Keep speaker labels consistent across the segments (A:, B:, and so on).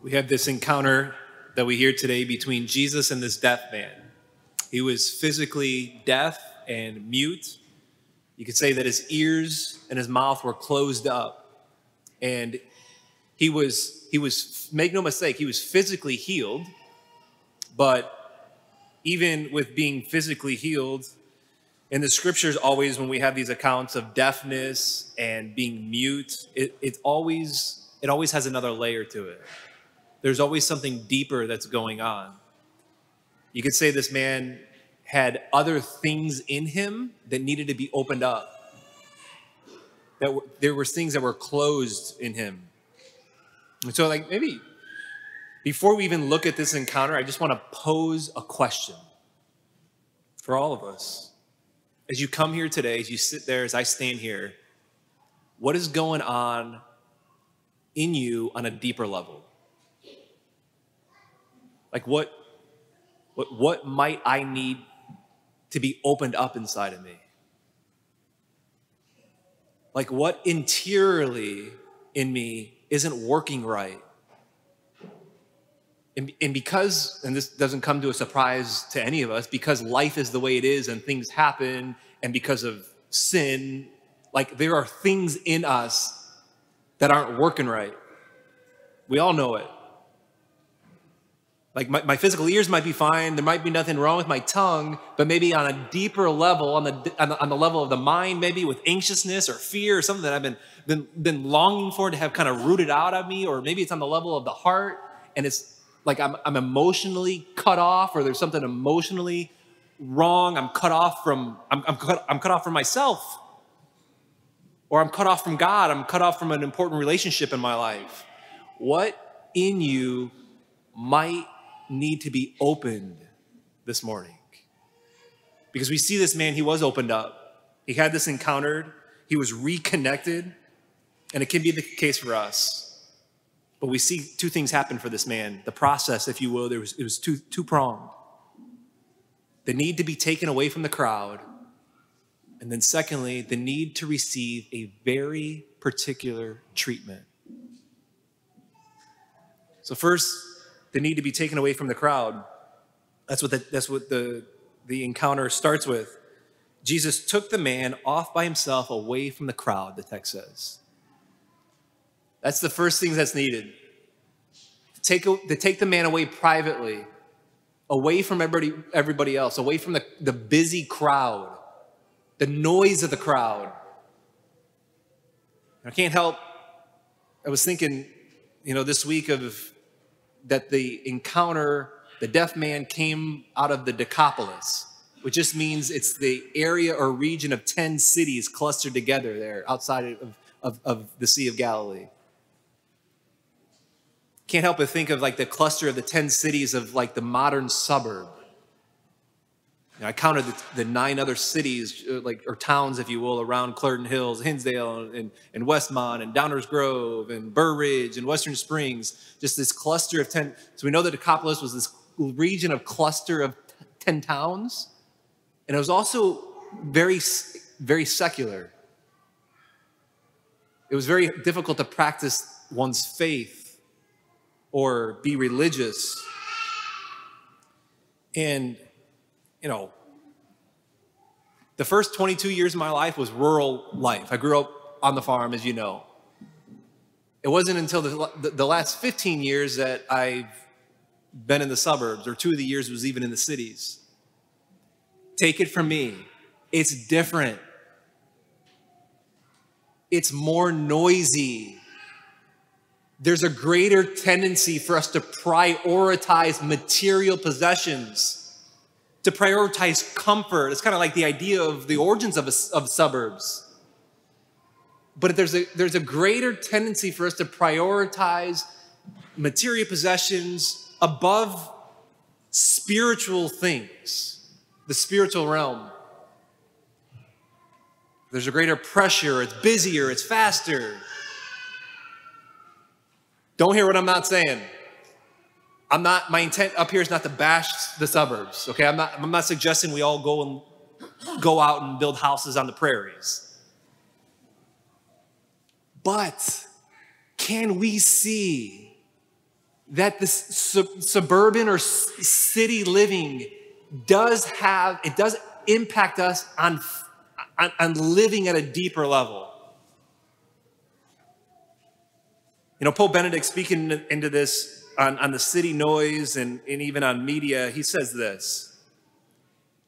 A: We have this encounter that we hear today between Jesus and this deaf man. He was physically deaf and mute. You could say that his ears and his mouth were closed up. And he was, make no mistake, he was physically healed. But even with being physically healed, in the scriptures, always when we have these accounts of deafness and being mute, it always has another layer to it. There's always something deeper that's going on. You could say this man had other things in him that needed to be opened up. There were things that were closed in him. And so maybe before we even look at this encounter, I just want to pose a question for all of us. As you come here today, as you sit there, as I stand here, what is going on in you on a deeper level? Like what might I need to be opened up inside of me? Like what interiorly in me isn't working right? And because, and this doesn't come to a surprise to any of us, because life is the way it is and things happen, and because of sin, like there are things in us that aren't working right. We all know it. Like my physical ears might be fine. There might be nothing wrong with my tongue, but maybe on a deeper level, on the level of the mind, maybe with anxiousness or fear or something that I've been longing for to have kind of rooted out of me, or maybe it's on the level of the heart, and it's like I'm emotionally cut off, or there's something emotionally wrong. I'm cut off from myself, or I'm cut off from God. I'm cut off from an important relationship in my life. What in you might need to be opened this morning? Because we see this man, he was opened up. He had this encounter. He was reconnected. And it can be the case for us. But we see two things happen for this man. The process, if you will, it was two-pronged. The need to be taken away from the crowd. And then secondly, the need to receive a very particular treatment. So first, the need to be taken away from the crowd. That's what the encounter starts with. Jesus took the man off by himself away from the crowd, the text says. That's the first thing that's needed. To take the man away privately, away from everybody else, away from the busy crowd, the noise of the crowd. I can't help, I was thinking, this week that the encounter, the deaf man came out of the Decapolis, which just means it's the area or region of 10 cities clustered together there outside of the Sea of Galilee. Can't help but think of like the cluster of the 10 cities of like the modern suburb. I counted the 9 other cities, or towns, if you will, around Clarendon Hills, Hinsdale, and Westmont, and Downers Grove, and Burr Ridge, and Western Springs. Just this cluster of 10. So we know that Decapolis was this region of cluster of 10 towns. And it was also very, very secular. It was very difficult to practice one's faith or be religious. And the first 22 years of my life was rural life. I grew up on the farm, as you know. It wasn't until the last 15 years that I've been in the suburbs, or 2 of the years was even in the cities. Take it from me, it's different. It's more noisy. There's a greater tendency for us to prioritize material possessions, to prioritize comfort. It's kind of like the idea of the origins of suburbs. But there's a greater tendency for us to prioritize material possessions above spiritual things, the spiritual realm. There's a greater pressure. It's busier. It's faster. Don't hear what I'm not saying. My intent up here is not to bash the suburbs, okay? I'm not suggesting we all go out and build houses on the prairies. But can we see that this suburban or city living does impact us on living at a deeper level. You know, Pope Benedict, speaking into this on the city noise and even on media, he says this: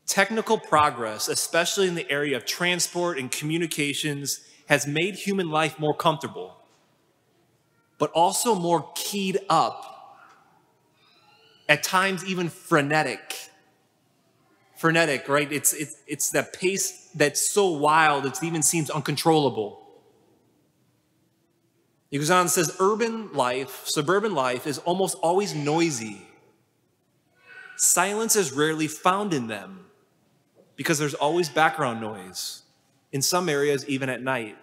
A: technical progress, especially in the area of transport and communications, has made human life more comfortable, but also more keyed up, at times even frenetic. Frenetic, right? It's that pace that's so wild, it even seems uncontrollable. He goes on and says, urban life, suburban life is almost always noisy. Silence is rarely found in them because there's always background noise, in some areas even at night.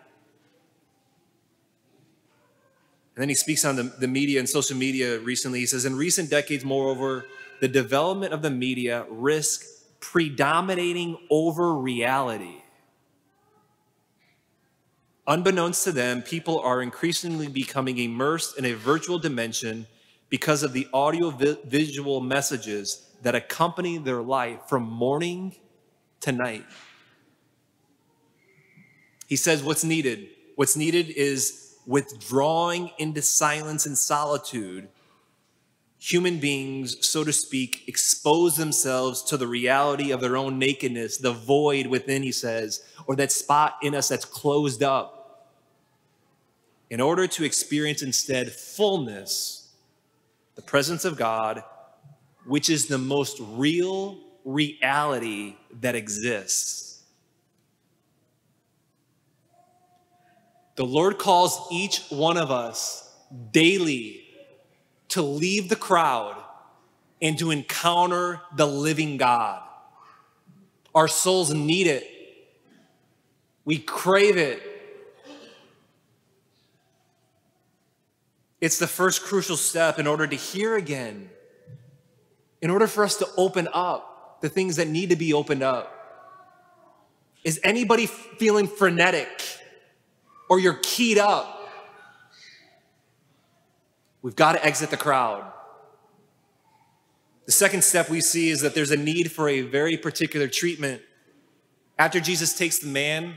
A: And then he speaks on the media and social media recently. He says, in recent decades, moreover, the development of the media risks predominating over reality. Unbeknownst to them, people are increasingly becoming immersed in a virtual dimension because of the audio-visual messages that accompany their life from morning to night. He says what's needed is withdrawing into silence and solitude. Human beings, so to speak, expose themselves to the reality of their own nakedness, the void within, he says, or that spot in us that's closed up, in order to experience instead fullness, the presence of God, which is the most real reality that exists. The Lord calls each one of us daily to leave the crowd and to encounter the living God. Our souls need it. We crave it. It's the first crucial step in order to hear again, in order for us to open up the things that need to be opened up. Is anybody feeling frenetic or you're keyed up? We've got to exit the crowd. The second step we see is that there's a need for a very particular treatment. After Jesus takes the man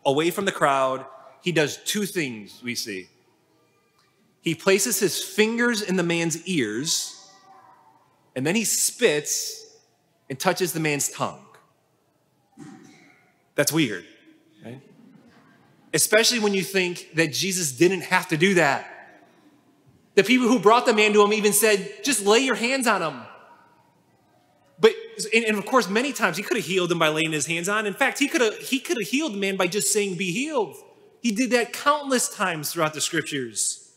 A: away from the crowd, he does two things we see. He places his fingers in the man's ears, and then he spits and touches the man's tongue. That's weird, right? Especially when you think that Jesus didn't have to do that. The people who brought the man to him even said, just lay your hands on him. But, and of course, many times he could have healed him by laying his hands on. In fact, he could have healed the man by just saying, be healed. He did that countless times throughout the scriptures.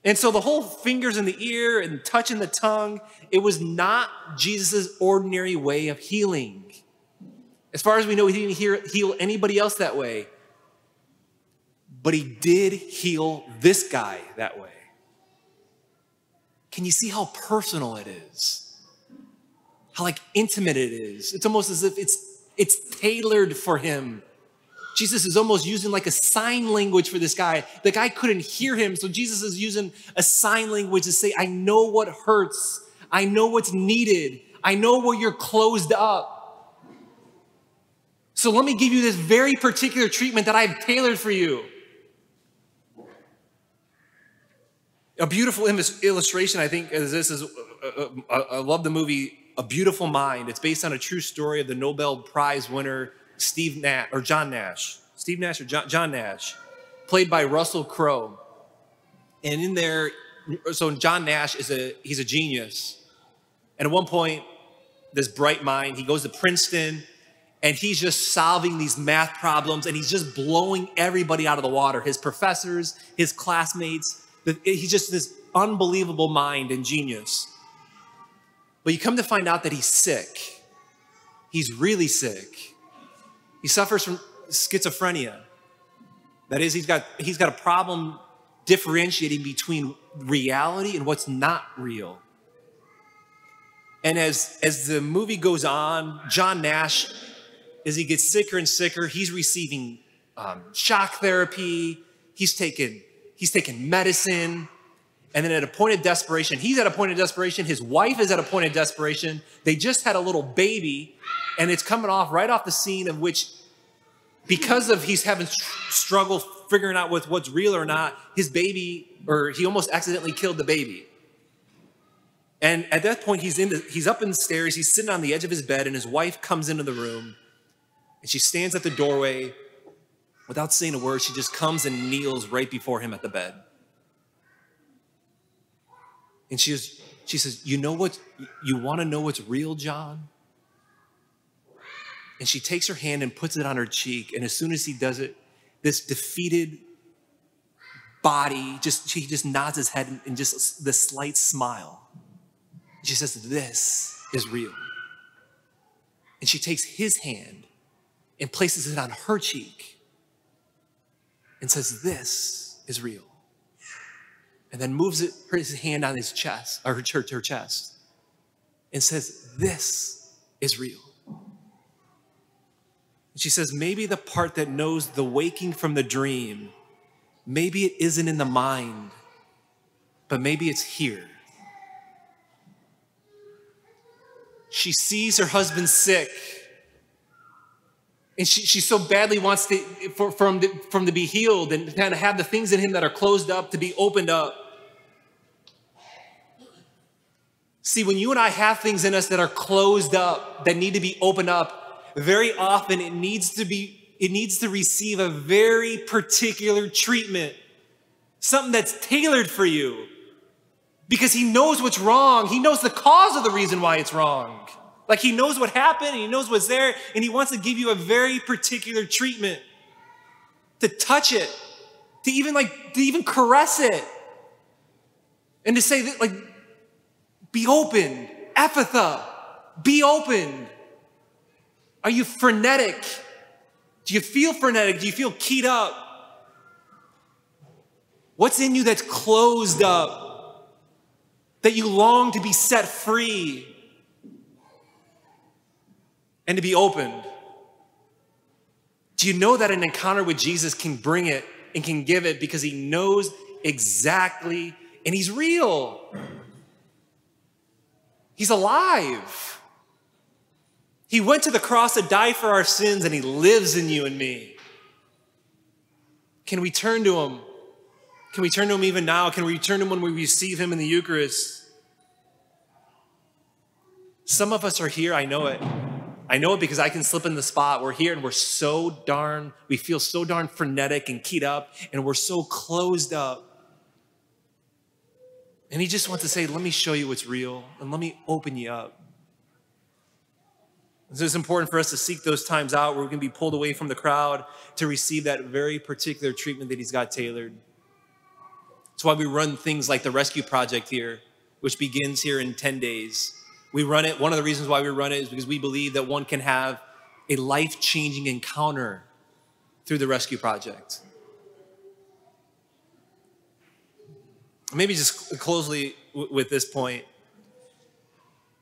A: And so the whole fingers in the ear and touching the tongue, it was not Jesus' ordinary way of healing. As far as we know, he didn't heal anybody else that way. But he did heal this guy that way. Can you see how personal it is? How intimate it is? It's almost as if it's tailored for him. Jesus is almost using a sign language for this guy. The guy couldn't hear him, so Jesus is using a sign language to say, I know what hurts. I know what's needed. I know where you're closed up. So let me give you this very particular treatment that I've tailored for you. A beautiful illustration, I think, is this is, I love the movie A Beautiful Mind. It's based on a true story of the Nobel Prize winner, John Nash, played by Russell Crowe. And in there, so John Nash he's a genius. And at one point, this bright mind, he goes to Princeton, and he's just solving these math problems, and he's just blowing everybody out of the water. His professors, his classmates. He's just this unbelievable mind and genius. But you come to find out that he's sick. He's really sick. He suffers from schizophrenia. That is, he's got a problem differentiating between reality and what's not real. And as the movie goes on, John Nash, as he gets sicker and sicker, he's receiving shock therapy. He's taking medicine. And then at a point of desperation, he's at a point of desperation, his wife is at a point of desperation. They just had a little baby, and it's coming off right off the scene of which, because of he's having struggle figuring out what's real or not, his baby, or he almost accidentally killed the baby. And at that point, he's up in the stairs, he's sitting on the edge of his bed, and his wife comes into the room, and she stands at the doorway. Without saying a word, she just comes and kneels right before him at the bed. And she says, you want to know what's real, John? And she takes her hand and puts it on her cheek. And as soon as he does it, this defeated body, he just nods his head and just this slight smile. She says, this is real. And she takes his hand and places it on her cheek and says, this is real. And then moves his hand on his chest, or her chest, and says, this is real. And she says, maybe the part that knows the waking from the dream, maybe it isn't in the mind, but maybe it's here. She sees her husband sick, and she so badly wants for him to be healed and kind of have the things in him that are closed up to be opened up. See, when you and I have things in us that are closed up, that need to be opened up, very often it needs to receive a very particular treatment, something that's tailored for you, because he knows what's wrong. He knows the cause of the reason why it's wrong. Like he knows what happened, and he knows what's there, and he wants to give you a very particular treatment, to touch it, to even caress it, and to say that, like, be open, Ephphatha, be open. Are you frenetic? Do you feel frenetic? Do you feel keyed up? What's in you that's closed up, that you long to be set free and to be opened? Do you know that an encounter with Jesus can bring it and can give it, because he knows exactly, and he's real. He's alive. He went to the cross to die for our sins, and he lives in you and me. Can we turn to him? Can we turn to him even now? Can we turn to him when we receive him in the Eucharist? Some of us are here, I know it. I know it because I can slip in the spot. We're here and we feel so darn frenetic and keyed up, and we're so closed up. And he just wants to say, let me show you what's real, and let me open you up. And so it's important for us to seek those times out where we can be pulled away from the crowd to receive that very particular treatment that he's got tailored. That's why we run things like the Rescue Project here, which begins here in 10 days. We run it. One of the reasons why we run it is because we believe that one can have a life-changing encounter through the Rescue Project. Maybe just closely with this point.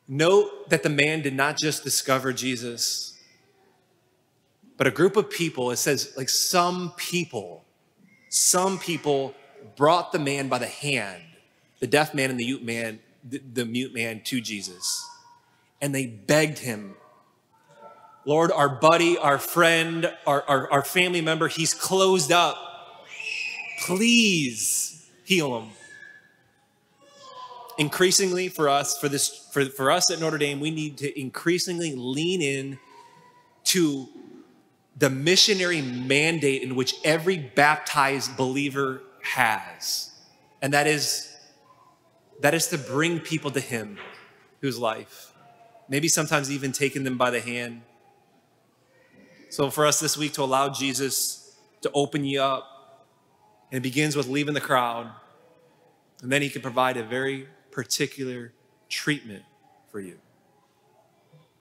A: Note that the man did not just discover Jesus, but a group of people, it says, like some people brought the man by the hand, the deaf man and the mute man to Jesus. And they begged him, Lord, our buddy, our friend, our family member, he's closed up. Please heal him. Increasingly for us at Notre Dame, we need to increasingly lean in to the missionary mandate in which every baptized believer has. And that is to bring people to him whose life, maybe sometimes even taking them by the hand. So for us this week, to allow Jesus to open you up, and it begins with leaving the crowd, and then he can provide a very particular treatment for you.